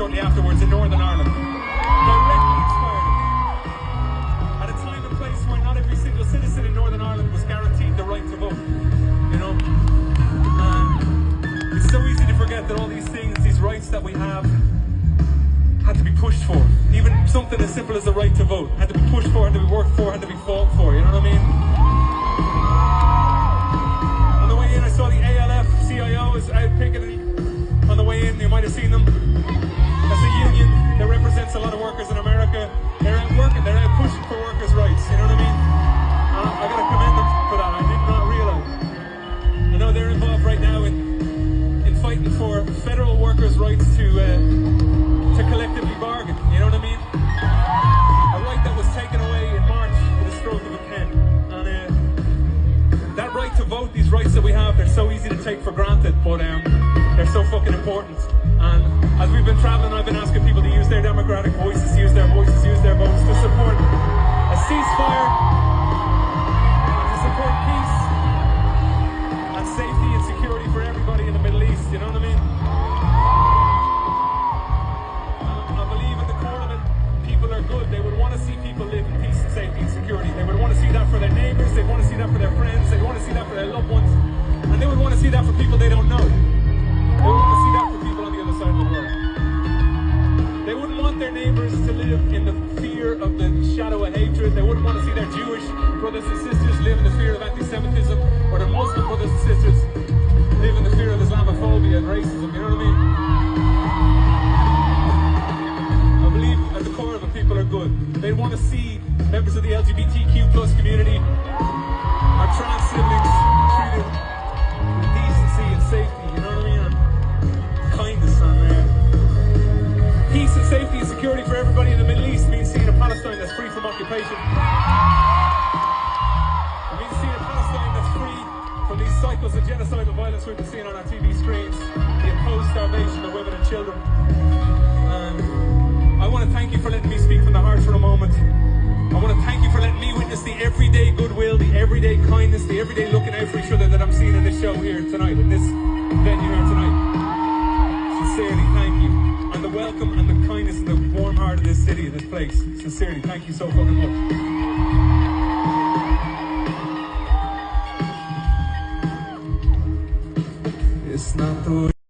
shortly afterwards in Northern Ireland. Directly inspired it. At a time and place where not every single citizen in Northern Ireland was guaranteed the right to vote. You know? It's so easy to forget that all these things, these rights that we have, had to be pushed for. Even something as simple as the right to vote had to be pushed for, had to be worked for, had to be fought for, you know what I mean? On the way in I saw the ALF CIOs out picketing. On the way in, you might have seen them. That's a union that represents a lot of workers in America. They're out working, they're out pushing for workers' rights, you know what I mean? I gotta commend them for that, I did not realise. I know they're involved right now in fighting for federal workers' rights to collectively bargain, you know what I mean? A right that was taken away in March with a stroke of a pen. And that right to vote, these rights that we have, they're so easy to take for granted, but they're so fucking important. And as we've been traveling, I've been asking people to use their democratic voices, use their votes to support a ceasefire, to support peace and safety and security for everybody in the Middle East, you know what I mean? Good. They would want to see people live in peace and safety and security. They would want to see that for their neighbors, they want to see that for their friends, they want to see that for their loved ones, and they would want to see that for people they don't know. They would want to see that for people on the other side of the world. They wouldn't want their neighbors to live in the fear of the shadow of hatred. They wouldn't want to see their Jewish brothers and sisters live in the fear of anti-Semitism, or their Muslim brothers and sisters live in the fear of Islamophobia and racism, you know what I mean? I believe at the core of it, people are good. They want to see members of the LGBTQ plus community, our trans siblings, treated with decency and safety, you know what I mean? And kindness and peace and safety and security for everybody in the Middle East means seeing a Palestine that's free from occupation. It means seeing a Palestine that's free from these cycles of genocidal violence we've been seeing on our TV screens, the imposed starvation of women and children. I want to thank you for letting me speak from the heart for a moment. I want to thank you for letting me witness the everyday goodwill, the everyday kindness, the everyday looking out for each other that I'm seeing in this show here tonight, in this venue here tonight. Sincerely, thank you. And the welcome and the kindness and the warm heart of this city, of this place. Sincerely, thank you so fucking much.